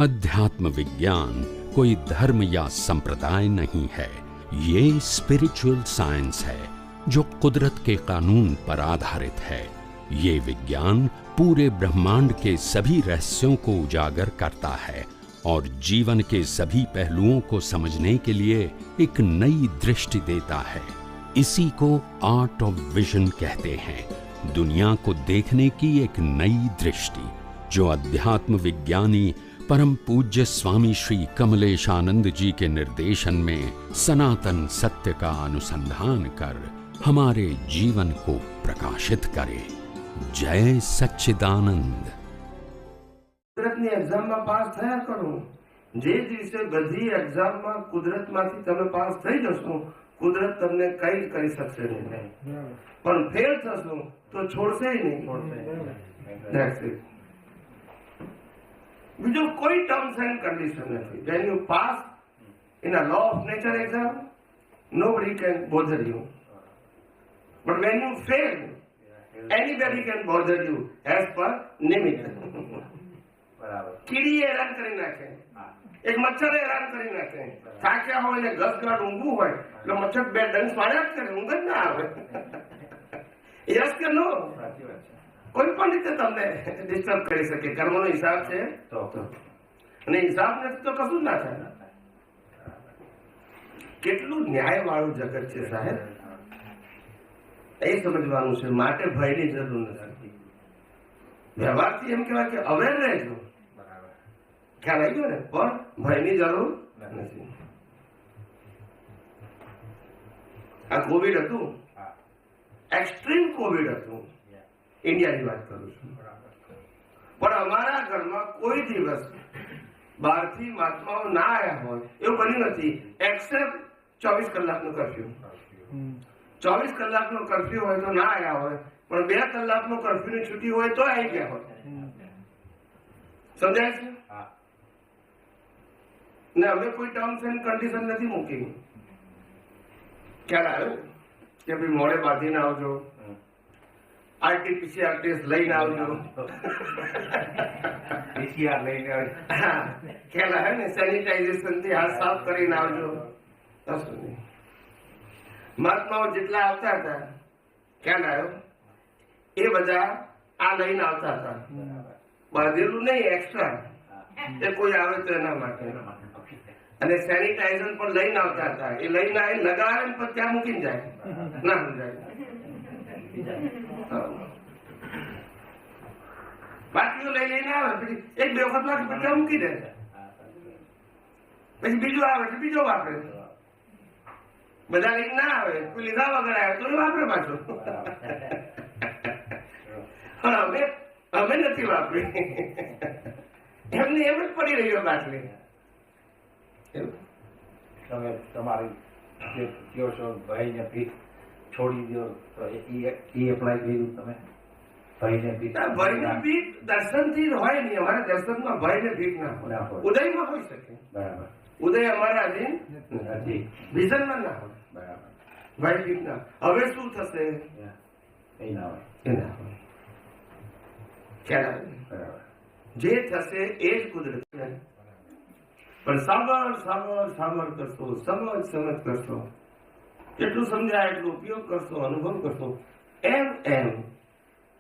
अध्यात्म विज्ञान कोई धर्म या संप्रदाय नहीं है, ये स्पिरिचुअल साइंस है जो कुदरत के कानून पर आधारित है। ये विज्ञान पूरे ब्रह्मांड के सभी रहस्यों को उजागर करता है और जीवन के सभी पहलुओं को समझने के लिए एक नई दृष्टि देता है। इसी को आर्ट ऑफ विजन कहते हैं, दुनिया को देखने की एक नई दृष्टि, जो अध्यात्म विज्ञानी परम पूज्य स्वामी श्री कमलेशानंद जी के निर्देशन में सनातन सत्य का अनुसंधान कर हमारे जीवन को प्रकाशित करे। जय सच्चिदानंद। કુદરતની એક્ઝામમાં પાસ થયા કરો, જે દિવસે બધી એક્ઝામમાં કુદરતમાંથી તમે પાસ થઈ જશો, કુદરત તમને કઈ જ કરી શકશે નહીં, પણ ફેલ થશો તો છોડશે નહીં। That's it. બીજું કોઈ ટર્મ્સ એન્ડ કન્ડિશન નથી. When you pass in a law of nature exam, nobody can bother you. But when you fail, anybody can bother you as per નિમિત્ત. કીડીએ હેરાન કરી નાખે, એક મચ્છરે હેરાન કરી નાખે, થાક્યા હોય ને ઘસઘાટ ઊંઘવું હોય એટલે મચ્છર બે ડંસ પાડ્યા જ કરે, ઊંઘ જ ના આવે. યસ કે નો? કોઈ પણ રીતે તમને ડિસ્ટર્બ કરી શકે. કર્મનો હિસાબ છે અને હિસાબ નથી તો કશું ના થાય. કેટલું ન્યાય વાળું જગત છે સાહેબ, એ સમજવાનું છે. માટે ભયની જરૂર નથી. વ્યવહારથી એમ કહેવાય કે અવેર રહેજો, ખ્યાલ આવી ગયો ને, પણ ભયની જરૂર નથી. આ કોવિડ હતું, એક્સ્ટ્રીમ કોવિડ હતું, ઇન્ડિયાની વાત કરું છું, પણ અમારા ઘરમાં કોઈ દિવસ બહારથી મહાત્માઓ ના આવ્યા હોય એવું બન્યું નથી, એક્સેપ્ટ 24 કલાકનો કર્ફ્યુ. 24 કલાકનો કર્ફ્યુ હોય તો ના આવ્યા હોય, પણ 2 કલાકનો કર્ફ્યુની છૂટી હોય તો આવી ગયા હોય. સમજાય છે ને? અમે કોઈ ટર્મ્સ એન્ડ કન્ડિશન નથી મૂકી. ખ્યાલ આવ્યો કે ભાઈ મોડે બાંધીને આવજો, આરટીપીસીઆર ટેસ્ટ લઈને આવજો, પીસીઆર લઈને આવજો, ખ્યાલ આવે ને, સેનિટાઇઝેશન થી હાથ સાફ કરીને આવજો. કશું નહીં. મહાત્માઓ જેટલા આવતા હતા, ખ્યાલ આવ્યો, એ બધા આ લઈને આવતા હતા, બાંધેલું નહીં, એક્સ્ટ્રા. એ કોઈ આવે તો એના માટે. અને સેનિટાઇઝર પણ લઈને આવતા હતા, એ લઈને આવે, લગાવે ને પછી ત્યાં મૂકીને જાય, ના સમજાય. બાટલીઓ લઈ લઈને આવે, પછી 1-2 વખત વાપરે, પછી મૂકી દે, પછી બીજું આવે એટલે બીજો વાપરે. બધા લઈને ના આવે, કોઈ લીધા વગર આવે તો એ વાપરે પાછો. અમે નથી વાપરી, એમને એમ જ પડી રહ્યો બાટલી. તમે તમારી જે કહો છો ભાઈને ભીખ છોડી દો, તો એ એપ્લાય કર્યું તમે? ભાઈને ભીખ દર્શનથી હોય નહીં. અમારા દર્શનમાં ભયને ભીખ ના હોય. ઉદયમાં હોઈ શકે, બરાબર. ઉદય અમારા અધીન નથી, વિઝનમાં ના હોય. બરાબર. ભય ભીખ ના. હવે શું થશે એ ના હોય, એ ના હોય. ખ્યાલ આવે? બરાબર. જે થશે એ જ કુદરત. પણ સાબર સાબર સાબર કરશો, સમજ સમજ કરશો, જેટલું સમજાય એટલું ઉપયોગ કરશો, અનુભવ કરશો, એમ એમ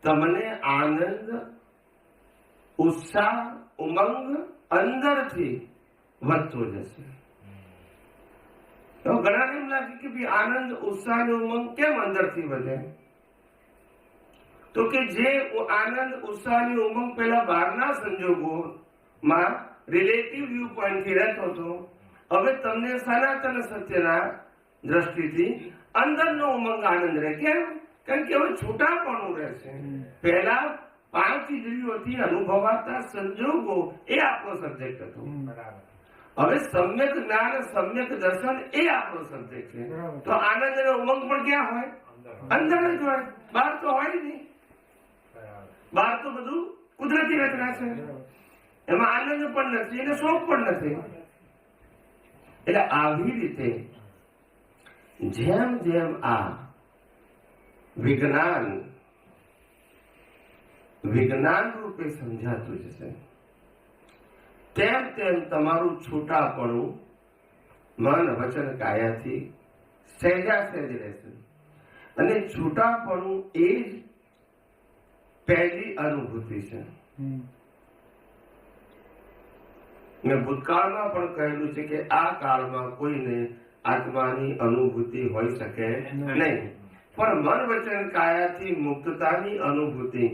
તમને આનંદ, ઉત્સાહ, ઉમંગ અંદરથી વધતો જશે. તો ઘણા એમ લાગે કે ભાઈ આનંદ, ઉત્સાહ અને ઉમંગ કેમ અંદરથી વધે? તો કે જે આનંદ, ઉત્સાહ અને ઉમંગ પેલા બહારના સંજોગોમાં રિલેટિવ વ્યૂ પોઈન્ટથી રહેતો હતો, હવે તમને સનાતન સત્યના દ્રષ્ટિથી અંદરનો ઉમંગ, આનંદ રહે. કેમ? કારણ કે હવે છૂટાપણું રહેશે. પહેલા 5 ઇન્દ્રિયોથી અનુભવાતા સંજોગો એ આપણો સબ્જેક્ટ હતો. હવે સમ્યક જ્ઞાન, સમ્યક દર્શન એ આપણો સબ્જેક્ટ છે. તો આનંદ અને ઉમંગ પણ ક્યાં હોય? અંદર જ હોય, બહાર તો હોય નહીં. બહાર તો બધું કુદરતી રચના છે, એમાં આનંદ પણ નથી અને શોખ પણ નથી. એટલે આવી રીતે જેમ જેમ આ વિજ્ઞાન રૂપે સમજાતું જશે, તેમ તેમ તમારું છૂટાપણું મન વચન કાયાથી સહેજા સહેજ રહેશે. અને છૂટાપણું એ જ પહેલી અનુભૂતિ છે. મેં ભૂતકાળમાં પણ કહેલું છે કે આ કાળમાં કોઈને આત્માની અનુભૂતિ હોઈ શકે નહીં, પણ મન વચન કાયાથી મુક્તતાની અનુભૂતિ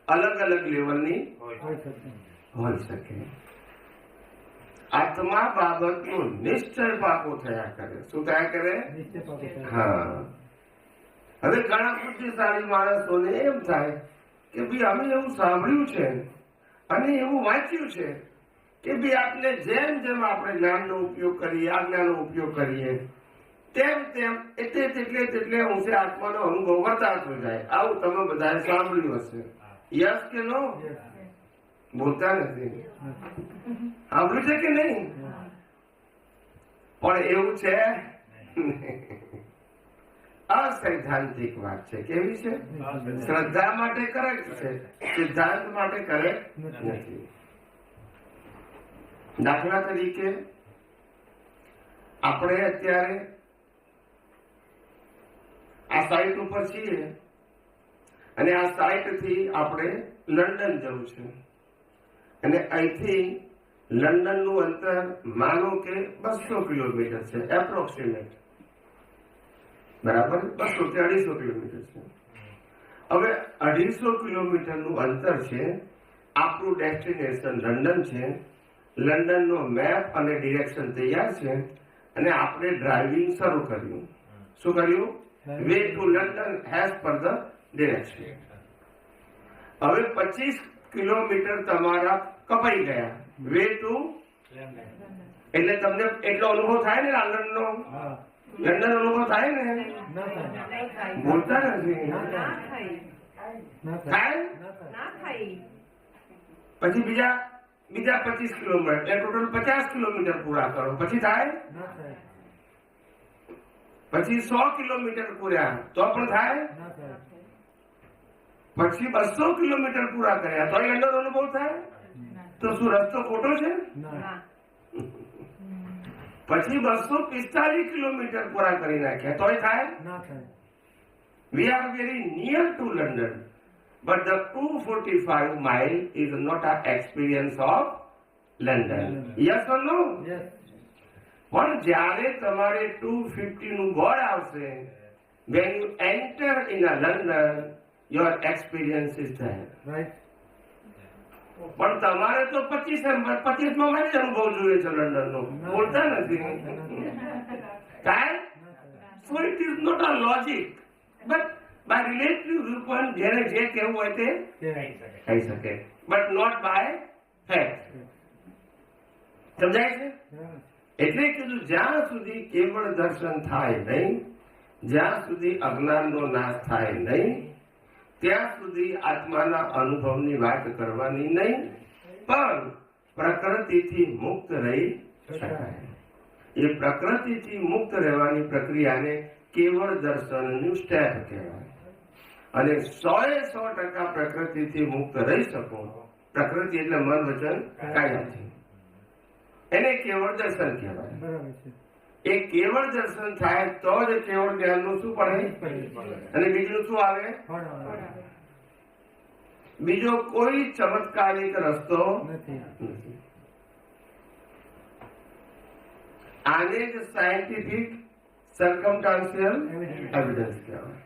અલગ અલગ લેવલની હોઈ શકે. આત્મા બાબતનો નિશ્ચય પાકો થયા કરે. શું થયા કરે? હા. હવે ઘણા બુદ્ધિશાળી માણસોને એમ થાય કે ભાઈ અમે એવું સાંભળ્યું છે અને એવું વાંચ્યું છે કે ભાઈ આપણે જેમ જેમ આપણે જ્ઞાનનો ઉપયોગ કરીએ, આજ્ઞાનો ઉપયોગ કરીએ, તેમ તેમ એટલે અંશે આત્માનો અનુભવ વધતો જાય. આવું તમે બધાએ સાંભળ્યું હશે. યસ કે નો? બોલતા નથી. સાંભળ્યું છે કે નહીં? પણ એવું છે અસૈદ્ધાંતિક વાત છે. કેવી છે? શ્રદ્ધા માટે કરેક્ટ છે, સિદ્ધાંત માટે કરેક્ટ નથી. દાખલા તરીકે આપણે અત્યારે આ સાઇટ ઉપર છીએ અને આ સાઇટ થી આપણે લંડન જવું છે અને અહીંથી લંડન નું અંતર માનો કે 200 કિલોમીટર છે, એપ્રોક્સિમેટ. બરાબર? 200 કે 250 કિલોમીટર છે. હવે 250 કિલોમીટર નું અંતર છે. આપણું ડેસ્ટિનેશન લંડન છે. લંડન નો મેપ અને ડિરેક્શન તૈયાર છે અને આપણે ડ્રાઇવિંગ શરૂ કર્યું. શું કર્યું? Way to London as per the direction. હવે 25 કિલોમીટર તમારા કપાઈ ગયા વે ટુ એટલે તમને એટલો અનુભવ થાય ને લંડન નો? લંડન અનુભવ થાય ને? બોલતા નથી. થાય? પછી બીજા 25 કિલોમીટર એટલે ટોટલ 50 કિલોમીટર પૂરા કરો. પછી થાય? પછી 100 કિલોમીટર પૂર્યા તો પણ થાય? પછી 200 કિલોમીટર પૂરા કર્યા તો લંડન અનુભવ થાય? તો શું રસ્તો ખોટો છે? પછી 245 કિલોમીટર પૂરા કરી નાખ્યા તોય થાય? We are very near to London, but the 245 mile is not an experience of London. Yes or no? Yes. પણ જ્યારે તમારે 250 નું બોર્ડ આવશે, when you enter in a London, your experience is there. Right. પણ તમારે તો 25 માં જ અનુભવ જોઈએ છે લંડન નો. બોલતા નથી. કાંઈ? So it is not a logic, but by relative viewpoint જેને જે કહેવું હોય તે કહી શકે, but not by fact. સમજાય છે? એટલે કીધું જ્યાં સુધી કેવળ દર્શન થાય નહીં, જ્યાં સુધી અજ્ઞાનનો નાશ થાય નહીં, ત્યાં સુધી આત્માના અનુભવની વાત કરવાની નહીં, પણ પ્રકૃતિથી મુક્ત રહી શકાય. એ પ્રકૃતિથી મુક્ત રહેવાની પ્રક્રિયાને કેવળ દર્શનનું સ્ટેપ કહેવાય. અને 100% પ્રકૃતિથી મુક્ત રહી શકો, પ્રકૃતિ એટલે મન વચન કાયાથી, એને કેવળ દર્શન કહેવાય. એ કેવળ દર્શન થાય તો જ કેવળ જ્ઞાનનું શું પડે અને બીજું શું આવે? બીજો કોઈ ચમત્કારિક રસ્તો નથી. આને જ સાયન્ટિફિક સર્કમસ્ટાન્શિયલ એવિડન્સ કહેવાય.